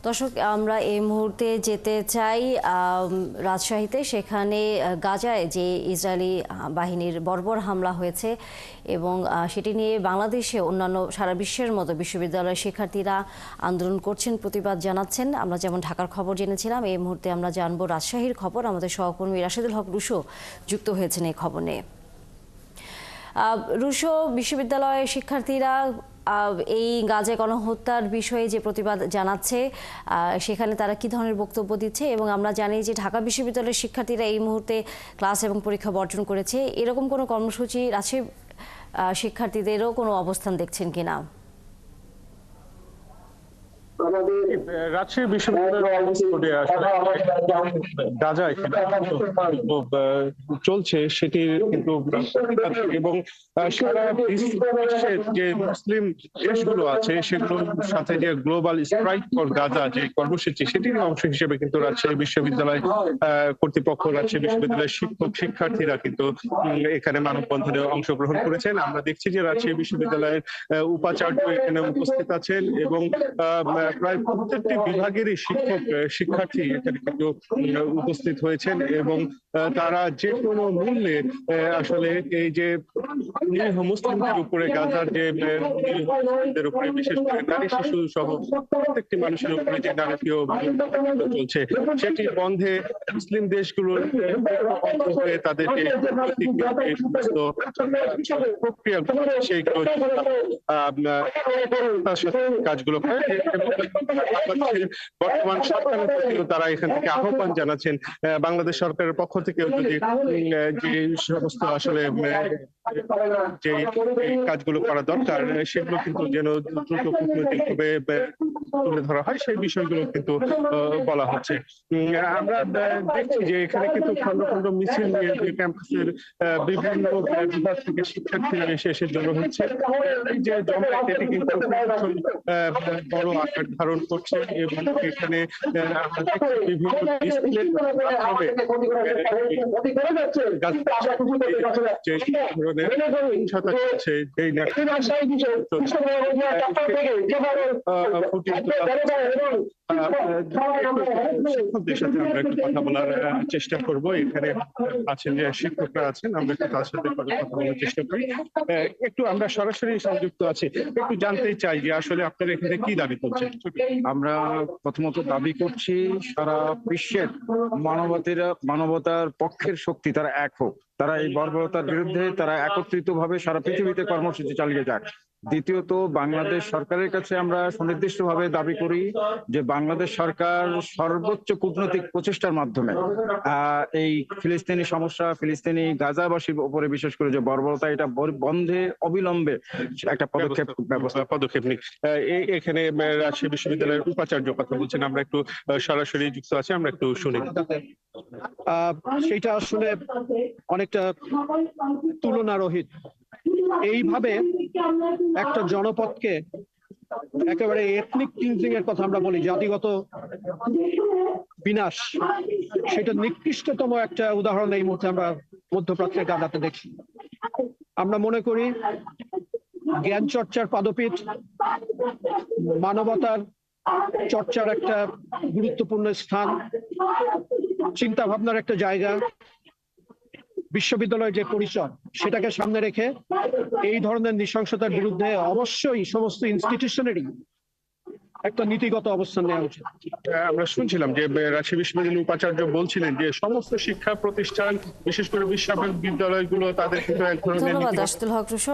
দর্শক, আমরা এই মুহূর্তে যেতে চাই রাজশাহীতে। সেখানে গাজায় যে ইসরায়েলি বাহিনীর বর্বর হামলা হয়েছে এবং সেটি নিয়ে বাংলাদেশে অন্যান্য সারা বিশ্বের মতো বিশ্ববিদ্যালয়ের শিক্ষার্থীরা আন্দোলন করছেন, প্রতিবাদ জানাচ্ছেন। আমরা যেমন ঢাকার খবর জেনেছিলাম, এই মুহূর্তে আমরা জানবো রাজশাহীর খবর। আমাদের সহকর্মী রাশেদুল হক রুশো যুক্ত হয়েছেন এই খবর নিয়ে। রুশো, বিশ্ববিদ্যালয়ের শিক্ষার্থীরা এই গাজায় গণহত্যার বিষয়ে যে প্রতিবাদ জানাচ্ছে, সেখানে তারা কি ধরনের বক্তব্য দিচ্ছে? এবং আমরা জানি যে ঢাকা বিশ্ববিদ্যালয়ের শিক্ষার্থীরা এই মুহূর্তে ক্লাস এবং পরীক্ষা বর্জন করেছে। এরকম কোনো কর্মসূচি রাজশাহী শিক্ষার্থীদেরও কোনো অবস্থান দেখছেন কিনা? রাজশাহী বিশ্ববিদ্যালয়ের গাজায় চলছে সেটি কিন্তু এবং সারা বিশ্বের যে মুসলিম দেশগুলো আছে সেগুলোর সাথে যে গ্লোবাল স্ট্রাইক ফর গাজা যে কর্মসূচি, সেটির অংশ হিসেবে কিন্তু রাজশাহী বিশ্ববিদ্যালয় কর্তৃপক্ষ, রাজশাহী বিশ্ববিদ্যালয়ের শিক্ষার্থীরা কিন্তু এখানে মানববন্ধনে অংশগ্রহণ করেছেন। আমরা দেখছি যে রাজশাহী বিশ্ববিদ্যালয়ের উপাচার্য এখানে উপস্থিত আছেন এবং প্রায় প্রত্যেকটি বিভাগেরই শিক্ষার্থী এখানে কিন্তু উপস্থিত হয়েছেন এবং তারা যে কোনো মূল্যে আসলে এই যে মুসলিমদের উপরে, গাজার যে মুসলিমদের উপরে, বিশেষ করে নারী শিশু সহ প্রত্যেকটি মানুষের উপরে যে নারকীয় চলছে সেটি বন্ধে মুসলিম দেশগুলোর হয়ে তাদের যে সমস্ত প্রক্রিয়া সেইগুলো তার সাথে কাজগুলো করে। বর্তমান সরকারের প্রতিও তারা এখান থেকে আহ্বান জানাচ্ছেন বাংলাদেশ সরকারের পক্ষ থেকেও যদি যে সমস্ত আসলে যে কাজগুলো করা দরকার সেগুলো কিন্তু যেন দ্রুত কূটনৈতিকভাবে তুলে ধরা হয়, সেই বিষয়গুলো কিন্তু বলা হচ্ছে। আমরা দেখছি যে এখানে কিন্তু খন্ড খন্ড মিছিল নিয়ে ক্যাম্পাসের বিভিন্ন বিভাগ থেকে শিক্ষার্থীরা এসে জড়ো হচ্ছে। এই যে জমায়েত, এটি কিন্তু বড় আকার ধারণ করছে এবং এখানে বিভিন্ন ডিসপ্লে মাধ্যমে শিক্ষকদের সাথে আমরা একটু কথা বলার চেষ্টা করব। এখানে আছেন যে শিক্ষকরা আছেন, আমরা একটু তার সাথে কথা বলার চেষ্টা করি। একটু আমরা সরাসরি সংযুক্ত আছি, একটু জানতে চাই যে আসলে আপনারা এখানে কি দাবি করছেন? আমরা প্রথমত দাবি করছি সারা বিশ্বের মানবতার পক্ষের শক্তি তারা এক হোক, তারা এই বর্বরতার বিরুদ্ধে তারা একত্রিতভাবে সারা পৃথিবীতে কর্মসূচি চালিয়ে যাক। দ্বিতীয়ত, বাংলাদেশ সরকারের কাছে আমরা সুনির্দিষ্টভাবে দাবি করি যে বাংলাদেশ সরকার সর্বোচ্চ কূটনৈতিক প্রচেষ্টার মাধ্যমে এই ফিলিস্তিনি সমস্যা, ফিলিস্তিনি গাজাবাসীর উপরে বিশেষ করে যে বর্বরতা, এটা বন্ধে অবিলম্বে একটা পদক্ষেপ নিক। এখানে রাজশাহী বিশ্ববিদ্যালয়ের উপাচার্য কথা বলছেন, আমরা একটু সরাসরি যুক্ত আছি, আমরা একটু শুনি। সেটা আসলে অনেকটা তুলনারহিত। এইভাবে একটা জনপদকে একেবারে এথনিক ক্লিনজিং এর কথা আমরা বলি, জাতিগত বিনাশ, সেটা নিকৃষ্টতম একটা উদাহরণ এই মুহূর্তে আমরা মধ্যপ্রাচ্যের গাজাতে দেখছি। আমরা মনে করি জ্ঞান চর্চার পাদপীঠ, মানবতার চর্চার একটা গুরুত্বপূর্ণ স্থান, চিন্তা ভাবনার একটা জায়গা, বিশ্ববিদ্যালয়ের যে পরিচয় সেটাকে সামনে রেখে এই ধরনের নৃশংসতার বিরুদ্ধে অবশ্যই সমস্ত ইনস্টিটিউশনেরই একটা নীতিগত অবস্থান নেওয়া উচিত। আমরা শুনছিলাম যে রাজশাহী বিশ্ববিদ্যালয়ের উপাচার্য বলছিলেন যে সমস্ত শিক্ষা প্রতিষ্ঠান, বিশেষ করে বিশ্ববিদ্যালয়গুলো, তাদের কিন্তু এক ধরনের ধন্যবাদ রাশেদুল হক রুশো।